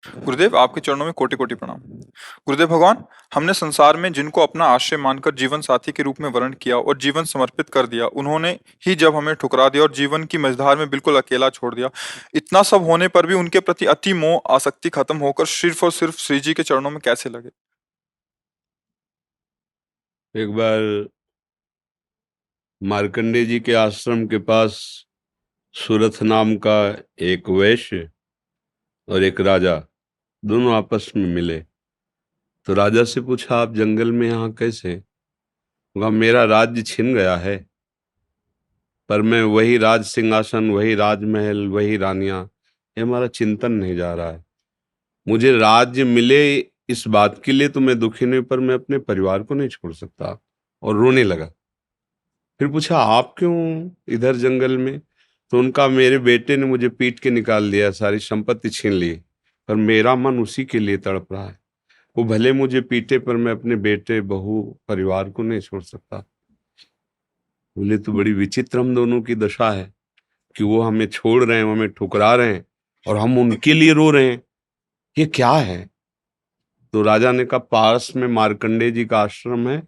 गुरुदेव, आपके चरणों में कोटि कोटि प्रणाम। गुरुदेव भगवान, हमने संसार में जिनको अपना आश्रय मानकर जीवन साथी के रूप में वर्ण किया और जीवन समर्पित कर दिया, उन्होंने ही जब हमें ठुकरा दिया और जीवन की मझधार में बिल्कुल अकेला छोड़ दिया, इतना सब होने पर भी उनके प्रति अति मोह आसक्ति खत्म होकर सिर्फ और सिर्फ श्री जी के चरणों में कैसे लगे? एक बार मार्कंडे जी के आश्रम के पास सुरथ नाम का एक वैश्य और एक राजा दोनों आपस में मिले। तो राजा से पूछा, आप जंगल में यहाँ कैसे? कहा, मेरा राज्य छिन गया है, पर मैं वही राज सिंहासन, वही राजमहल, वही रानियां, ये हमारा चिंतन नहीं जा रहा है। मुझे राज्य मिले इस बात के लिए तो मैं दुखी नहीं, पर मैं अपने परिवार को नहीं छोड़ सकता। और रोने लगा। फिर पूछा, आप क्यों इधर जंगल में? तो उनका, मेरे बेटे ने मुझे पीट के निकाल दिया, सारी संपत्ति छीन ली, पर मेरा मन उसी के लिए तड़प रहा है। वो भले मुझे पीटे, पर मैं अपने बेटे, बहू, परिवार को नहीं छोड़ सकता। बोले, तो बड़ी विचित्र हम दोनों की दशा है कि वो हमें छोड़ रहे हैं, वो हमें ठुकरा रहे हैं, और हम उनके लिए रो रहे हैं। ये क्या है? तो राजा ने कहा, पास में मार्कंडे जी का आश्रम है,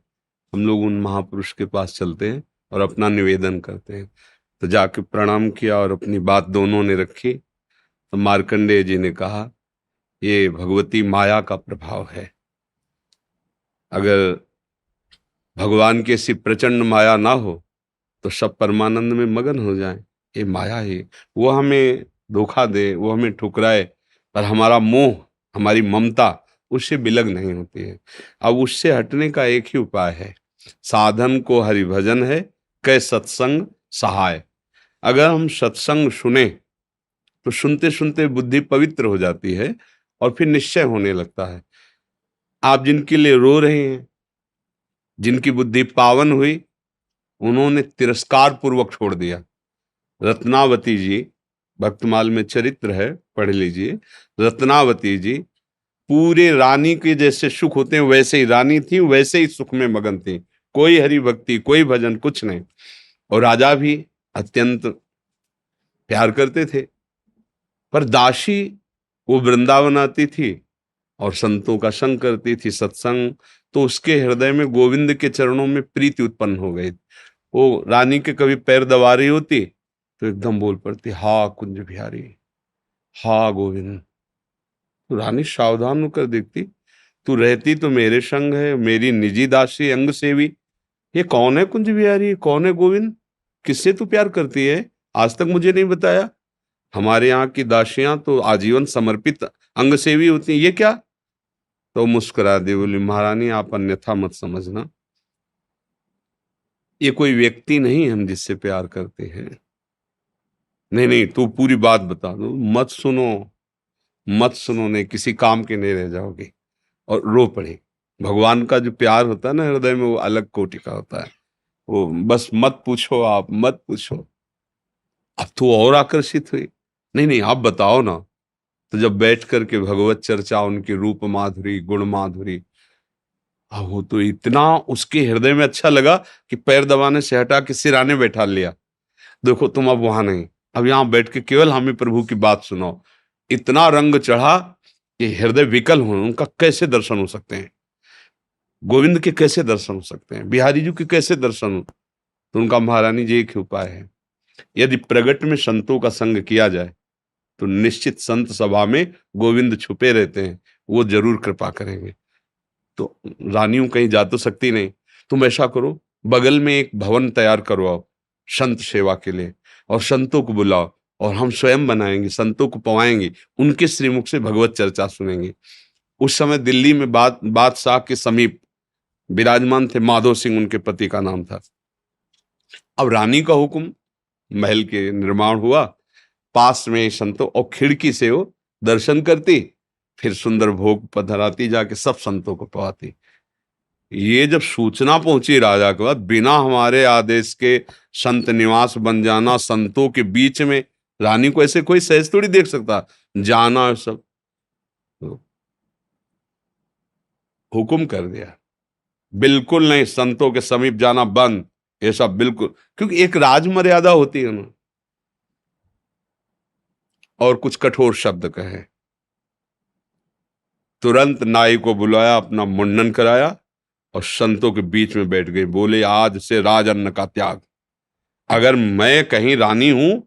हम लोग उन महापुरुष के पास चलते हैं और अपना निवेदन करते हैं। तो जाके प्रणाम किया और अपनी बात दोनों ने रखी। तो मार्कंडेय जी ने कहा, ये भगवती माया का प्रभाव है। अगर भगवान की ऐसी प्रचंड माया ना हो तो सब परमानंद में मगन हो जाएं। ये माया ही, वो हमें धोखा दे, वो हमें ठुकराए, पर हमारा मोह, हमारी ममता उससे बिलग नहीं होती है। अब उससे हटने का एक ही उपाय है, साधन को हरिभजन है, कै सत्संग सहाय। अगर हम सत्संग सुने तो सुनते सुनते बुद्धि पवित्र हो जाती है और फिर निश्चय होने लगता है। आप जिनके लिए रो रहे हैं, जिनकी बुद्धि पावन हुई, उन्होंने तिरस्कार पूर्वक छोड़ दिया। रत्नावती जी, भक्तमाल में चरित्र है, पढ़ लीजिए। रत्नावती जी पूरे रानी के जैसे सुख होते हैं वैसे ही रानी थी, वैसे ही सुख में मगन थी। कोई हरि भक्ति, कोई भजन, कुछ नहीं। और राजा भी अत्यंत प्यार करते थे। पर दासी, वो वृंदावन आती थी और संतों का संग करती थी, सत्संग, तो उसके हृदय में गोविंद के चरणों में प्रीति उत्पन्न हो गई। वो रानी के कभी पैर दबा रही होती तो एकदम बोल पड़ती, हा कुंज बिहारी, हा गोविंद। तो रानी सावधान होकर देखती, तू रहती तो मेरे संग है, मेरी निजी दासी, अंग सेवी, ये कौन है कुंज बिहारी, कौन है गोविंद? किससे तू प्यार करती है? आज तक मुझे नहीं बताया। हमारे यहाँ की दासियां तो आजीवन समर्पित अंग सेवी होती हैं, ये क्या? तो मुस्कुरा दी, बोली, महारानी आप अन्यथा मत समझना, ये कोई व्यक्ति नहीं हम जिससे प्यार करते हैं। नहीं नहीं, तू पूरी बात बता दो, मत सुनो, मत सुनो, नहीं किसी काम के नहीं रह जाओगे। और रो पड़े। भगवान का जो प्यार होता है ना हृदय में, वो अलग कोटि का होता है। वो बस मत पूछो, आप मत पूछो। अब तो और आकर्षित हुई, नहीं नहीं आप बताओ ना। तो जब बैठ करके भगवत चर्चा, उनकी रूप माधुरी, गुण माधुरी, वो तो इतना उसके हृदय में अच्छा लगा कि पैर दबाने से हटा के सिराने बैठा लिया। देखो तुम अब वहां नहीं, अब यहां बैठ के केवल हमें प्रभु की बात सुनाओ। इतना रंग चढ़ा कि हृदय विकल हो, उनका कैसे दर्शन हो सकते हैं? गोविंद के कैसे दर्शन हो सकते हैं? बिहारी जी के कैसे दर्शन हो? तो उनका, महारानी जी एक ही उपाय है, यदि प्रगट में संतों का संग किया जाए तो निश्चित संत सभा में गोविंद छुपे रहते हैं, वो जरूर कृपा करेंगे। तो रानियों कहीं जा तो सकती नहीं, तुम ऐसा करो, बगल में एक भवन तैयार करवाओ संत सेवा के लिए, और संतों को बुलाओ, और हम स्वयं बनाएंगे, संतों को पवाएंगे, उनके श्रीमुख से भगवत चर्चा सुनेंगे। उस समय दिल्ली में बादशाह के समीप विराजमान थे माधो सिंह, उनके पति का नाम था। अब रानी का हुक्म, महल के निर्माण हुआ, पास में संतों, और खिड़की से वो दर्शन करती, फिर सुंदर भोग पधराती, जाके सब संतों को पवाती। ये जब सूचना पहुंची राजा के पास, बिना हमारे आदेश के संत निवास बन जाना, संतों के बीच में, रानी को ऐसे कोई सहज थोड़ी देख सकता, जाना सब। तो हुक्म कर दिया, बिल्कुल नहीं, संतों के समीप जाना बंद, ये सब बिल्कुल, क्योंकि एक राज मर्यादा होती है ना। और कुछ कठोर शब्द कहे, तुरंत नाई को बुलाया, अपना मुंडन कराया और संतों के बीच में बैठ गई। बोले, आज से राजअन्न का त्याग। अगर मैं कहीं रानी हूं,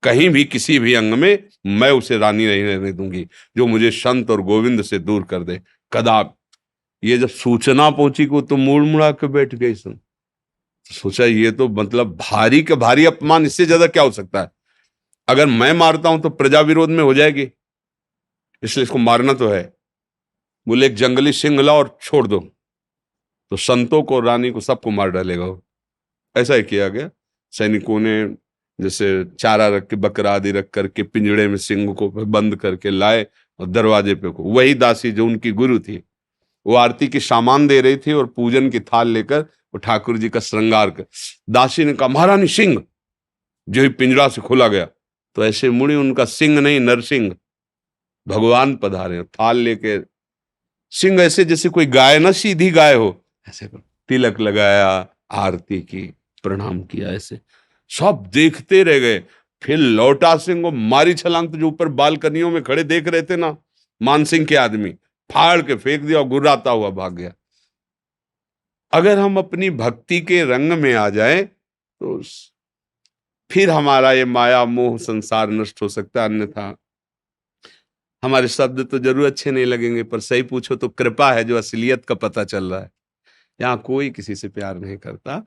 कहीं भी किसी भी अंग में, मैं उसे रानी नहीं रहने दूंगी जो मुझे संत और गोविंद से दूर कर दे, कदाप। ये जब सूचना पहुंची को तो मुड़ मुड़ा के बैठ गई। तो सोचा ये तो मतलब भारी के भारी अपमान, इससे ज्यादा क्या हो सकता है। अगर मैं मारता हूं तो प्रजा विरोध में हो जाएगी, इसलिए इसको मारना तो है। बोले, एक जंगली सिंह लाओ और छोड़ दो, तो संतों को, रानी को, सबको मार डालेगा वो। ऐसा ही किया गया। सैनिकों ने जैसे चारा रख के, बकरा आदि रख करके पिंजड़े में सिंह को बंद करके लाए और दरवाजे पे को, वही दासी जो उनकी गुरु थी, वो आरती की सामान दे रही थी और पूजन की थाल लेकर वो ठाकुर जी का श्रृंगार कर। दासी ने कहा, महारानी सिंह। जो ही पिंजरा से खोला गया तो ऐसे मुड़ी, उनका सिंह नहीं, नरसिंह भगवान पधारे, थाल लेके। सिंह ऐसे जैसे कोई गाय ना, सीधी गाय हो, ऐसे तिलक लगाया, आरती की, प्रणाम किया। ऐसे सब देखते रह गए। फिर लौटा सिंह को मारी छलांग, तो जो ऊपर बालकनियों में खड़े देख रहे थे ना मानसिंह के आदमी, फाड़ के फेंक दिया और गुर्राता हुआ भाग गया। अगर हम अपनी भक्ति के रंग में आ जाए तो फिर हमारा ये माया मोह संसार नष्ट हो सकता है। अन्यथा हमारे शब्द तो जरूर अच्छे नहीं लगेंगे, पर सही पूछो तो कृपा है जो असलियत का पता चल रहा है। यहाँ कोई किसी से प्यार नहीं करता।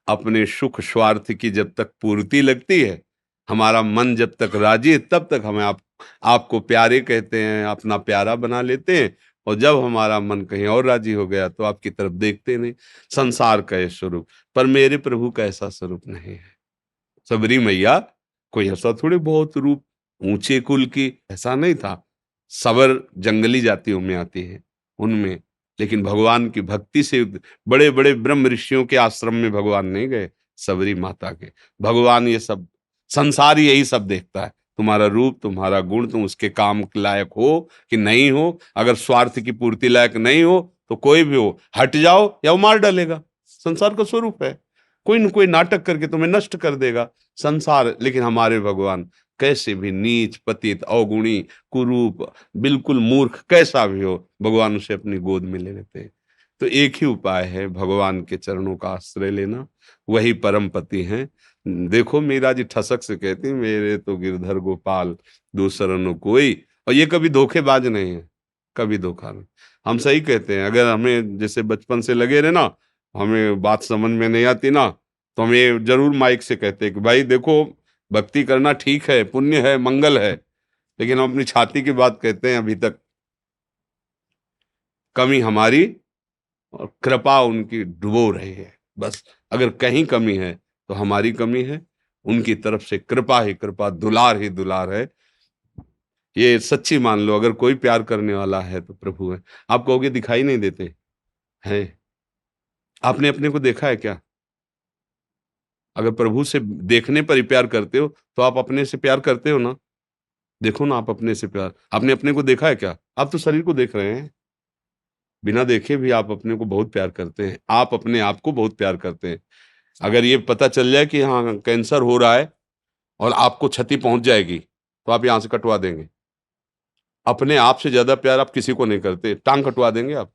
अपने सुख स्वार्थ की जब तक पूर्ति लगती है, हमारा मन जब तक राजी है, तब तक हमें आपको प्यारे कहते हैं, अपना प्यारा बना लेते हैं। और जब हमारा मन कहीं और राजी हो गया तो आपकी तरफ देखते नहीं। संसार का ये स्वरूप, पर मेरे प्रभु का ऐसा स्वरूप नहीं है। सबरी मैया कोई ऐसा थोड़ी बहुत रूप ऊंचे कुल की, ऐसा नहीं था। सबर जंगली जातियों में आती है उनमें, लेकिन भगवान की भक्ति से बड़े बड़े ब्रह्म ऋषियों के आश्रम में भगवान नहीं गए, सबरी माता के। भगवान ये सब संसार यही सब देखता है, तुम्हारा रूप, तुम्हारा गुण, तुम उसके काम के लायक हो कि नहीं हो। अगर स्वार्थ की पूर्ति लायक नहीं हो तो कोई भी हो, हट जाओ या वो मार डालेगा। संसार का स्वरूप है, कोई न कोई नाटक करके तुम्हें नष्ट कर देगा संसार। लेकिन हमारे भगवान कैसे भी नीच, पतित, अवगुणी, कुरूप, बिल्कुल मूर्ख कैसा भी हो, भगवान उसे अपनी गोद में ले लेते हैं। तो एक ही उपाय है, भगवान के चरणों का आश्रय लेना, वही परम पति हैं। देखो मीरा जी ठसक से कहती, मेरे तो गिरधर गोपाल दूसरा न कोई। और ये कभी धोखेबाज नहीं है, कभी धोखा नहीं। हम सही कहते हैं। अगर हमें जैसे बचपन से लगे रहे ना, हमें बात समझ में नहीं आती ना, तो हम ये जरूर माइक से कहते हैं कि भाई देखो, भक्ति करना ठीक है, पुण्य है, मंगल है, लेकिन हम अपनी छाती की बात कहते हैं। अभी तक कमी हमारी और कृपा उनकी डुबो रही है। बस अगर कहीं कमी है तो हमारी कमी है, उनकी तरफ से कृपा ही कृपा, दुलार ही दुलार है। ये सच्ची मान लो। अगर कोई प्यार करने वाला है तो प्रभु है। आप कहोगे दिखाई नहीं देते हैं, आपने अपने को देखा है क्या? अगर प्रभु से देखने पर ही प्यार करते हो तो आप अपने से प्यार करते हो ना। देखो ना, आप अपने से प्यार, आपने अपने को देखा है क्या? आप तो शरीर को देख रहे हैं, बिना देखे भी आप अपने को बहुत प्यार करते हैं, आप अपने आप को बहुत प्यार करते हैं। अगर ये पता चल जाए कि हाँ कैंसर हो रहा है और आपको क्षति पहुंच जाएगी तो आप यहां से कटवा देंगे। अपने आप से ज्यादा प्यार आप किसी को नहीं करते, टांग कटवा देंगे आप।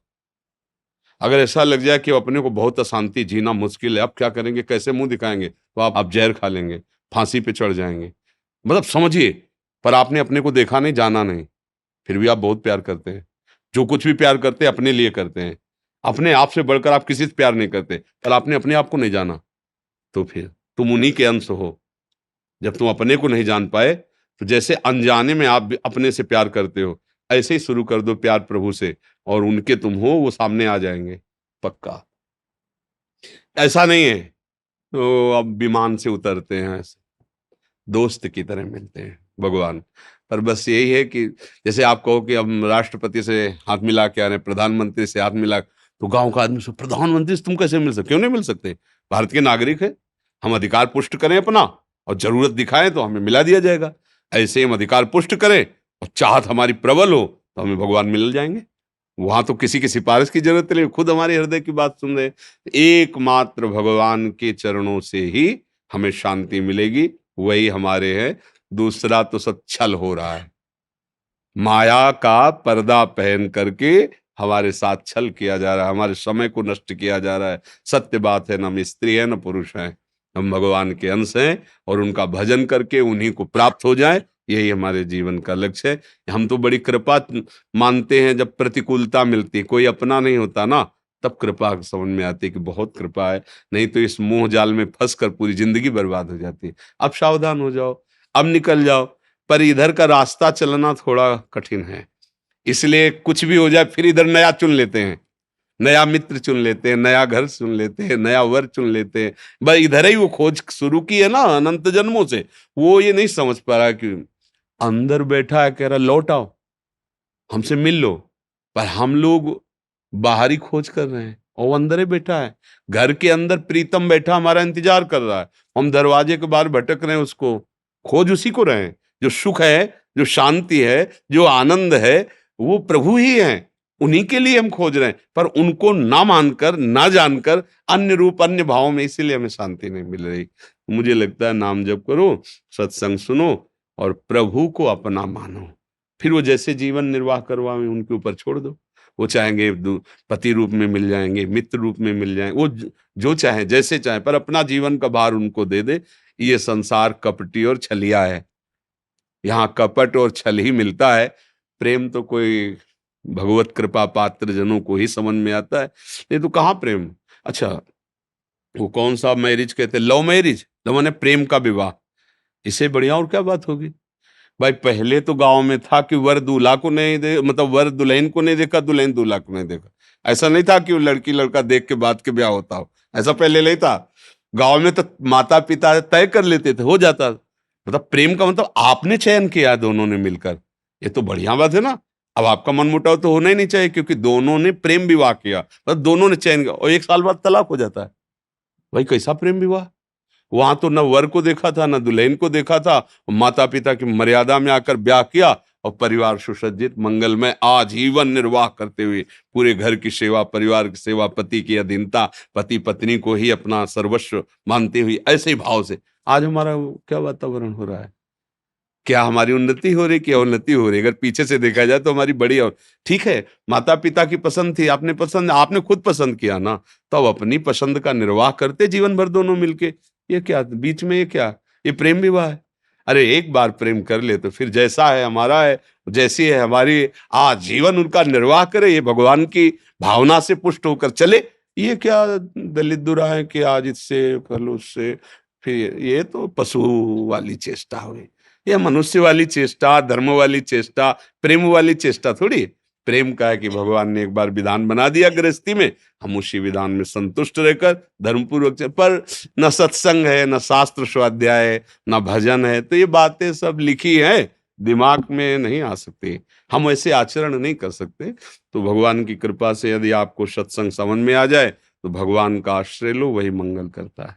अगर ऐसा लग जाए कि अपने को बहुत अशांति, जीना मुश्किल है, अब क्या करेंगे, कैसे मुंह दिखाएंगे, तो आप जहर खा लेंगे, फांसी पे चढ़ जाएंगे। मतलब समझिए, पर आपने अपने को देखा नहीं, जाना नहीं, फिर भी आप बहुत प्यार करते हैं। जो कुछ भी प्यार करते हैं अपने लिए करते हैं, अपने आप से बढ़कर आप किसी से प्यार नहीं करते। पर आपने अपने आप को नहीं जाना, तो फिर तुम उन्हीं के अंश हो। जब तुम अपने को नहीं जान पाए, तो जैसे अनजाने में आप भी अपने से प्यार करते हो, ऐसे ही शुरू कर दो प्यार प्रभु से, और उनके तुम हो, वो सामने आ जाएंगे पक्का। ऐसा नहीं है तो अब विमान से उतरते हैं, ऐसे दोस्त की तरह मिलते हैं भगवान। पर बस यही है कि जैसे आप कहो कि हम राष्ट्रपति से हाथ मिला के आ रहे हैं, प्रधानमंत्री से हाथ मिला, तो गांव का आदमी से प्रधानमंत्री से तुम कैसे मिल सकते? क्यों नहीं मिल सकते? भारत के नागरिक है, हम अधिकार पुष्ट करें अपना, और जरूरत दिखाएं तो हमें मिला दिया जाएगा। ऐसे हम अधिकार पुष्ट करें और चाहत हमारी प्रबल हो तो हमें भगवान मिल जाएंगे। वहां तो किसी की सिफारिश की जरूरत नहीं, खुद हमारे हृदय की बात सुन रहे। एकमात्र भगवान के चरणों से ही हमें शांति मिलेगी, वही हमारे हैं। दूसरा तो सब छल हो रहा है। माया का पर्दा पहन करके हमारे साथ छल किया जा रहा है, हमारे समय को नष्ट किया जा रहा है। सत्य बात है, न हम स्त्री है न पुरुष हैं, हम भगवान के अंश हैं और उनका भजन करके उन्हीं को प्राप्त हो जाए, यही हमारे जीवन का लक्ष्य है। हम तो बड़ी कृपा मानते हैं, जब प्रतिकूलता मिलती, कोई अपना नहीं होता ना, तब कृपा समझ में आती है कि बहुत कृपा है, नहीं तो इस मोह जाल में फंस कर पूरी जिंदगी बर्बाद हो जाती है। अब सावधान हो जाओ, अब निकल जाओ। पर इधर का रास्ता चलना थोड़ा कठिन है, इसलिए कुछ भी हो जाए फिर इधर नया चुन लेते हैं, नया मित्र चुन लेते हैं, नया घर चुन लेते हैं, नया वर चुन लेते हैं। बस इधर ही वो खोज शुरू की है ना अनंत जन्मों से, वो ये नहीं समझ पा रहा कि अंदर बैठा है, कह रहा लौट आओ, हमसे मिल लो। पर हम लोग बाहरी खोज कर रहे हैं और वो अंदर ही बैठा है, घर के अंदर प्रीतम बैठा हमारा इंतजार कर रहा है, हम दरवाजे के बाहर भटक रहे हैं, उसको खोज उसी को रहे हैं। जो सुख है, जो शांति है, जो आनंद है, वो प्रभु ही हैं, उन्हीं के लिए हम खोज रहे हैं। पर उनको ना मानकर, ना जानकर, अन्य रूप अन्य भावों में, इसीलिए हमें शांति नहीं मिल रही। मुझे लगता है नाम जप करो, सत्संग सुनो और प्रभु को अपना मानो, फिर वो जैसे जीवन निर्वाह करवाएं उनके ऊपर छोड़ दो। वो चाहेंगे पति रूप में मिल जाएंगे, मित्र रूप में मिल जाएंगे, वो जो चाहे जैसे चाहे, पर अपना जीवन का भार उनको दे दे। ये संसार कपटी और छलिया है, यहाँ कपट और छल ही मिलता है। प्रेम तो कोई भगवत कृपा पात्र जनों को ही समझ में आता है, नहीं तो कहाँ प्रेम। अच्छा, वो कौन सा मैरिज कहते हैं, लव मैरिज, तो मैंने प्रेम का विवाह, इससे बढ़िया और क्या बात होगी। भाई पहले तो गांव में था कि वर दूल्हा को नहीं दे, मतलब वर दुल्हन को नहीं देखा, दुल्हन दूल्हा को नहीं देखा। ऐसा नहीं था कि वो लड़की लड़का देख के बाद के ब्याह होता हो, ऐसा पहले नहीं था। गांव में तो माता पिता तय कर लेते थे, हो जाता। मतलब प्रेम का मतलब आपने चयन किया दोनों ने मिलकर, ये तो बढ़िया बात है ना। अब आपका मन मुटाव तो होना ही नहीं चाहिए, क्योंकि दोनों ने प्रेम विवाह किया, मतलब दोनों ने चयन किया, और 1 साल बाद तलाक हो जाता है। भाई कैसा प्रेम विवाह। वहां तो न वर को देखा था, न दुल्हन को देखा था, माता पिता की मर्यादा में आकर ब्याह किया और परिवार सुसज्जित मंगलमय आजीवन निर्वाह करते हुए, पूरे घर की सेवा, परिवार की सेवा, पति की अधीनता, पति पत्नी को ही अपना सर्वस्व मानते हुए, ऐसे ही भाव से आज हमारा क्या वातावरण हो रहा है। क्या हमारी उन्नति हो रही, क्या उन्नति हो रही। अगर पीछे से देखा जाए तो हमारी बड़ी, और ठीक है माता पिता की पसंद थी, आपने पसंद, आपने खुद पसंद किया ना, तो अब अपनी पसंद का निर्वाह करते जीवन भर दोनों मिलके। ये क्या बीच में, ये क्या, ये प्रेम विवाह है। अरे एक बार प्रेम कर ले तो फिर जैसा है हमारा है, जैसी है हमारी, आजीवन उनका निर्वाह करे, ये भगवान की भावना से पुष्ट होकर चले। ये क्या दलित दुरा है कि आज इससे कल उससे, फिर ये तो पशु वाली चेष्टा हुई। ये मनुष्य वाली चेष्टा, धर्म वाली चेष्टा, प्रेम वाली चेष्टा थोड़ी। प्रेम का है कि भगवान ने एक बार विधान बना दिया गृहस्थी में, हम उसी विधान में संतुष्ट रहकर धर्मपूर्वक पर न सत्संग है, न शास्त्र स्वाध्याय है, न भजन है, तो ये बातें सब लिखी हैं, दिमाग में नहीं आ सकती, हम ऐसे आचरण नहीं कर सकते। तो भगवान की कृपा से यदि आपको सत्संग समझ में आ जाए तो भगवान का आश्रय लो, वही मंगल करता है।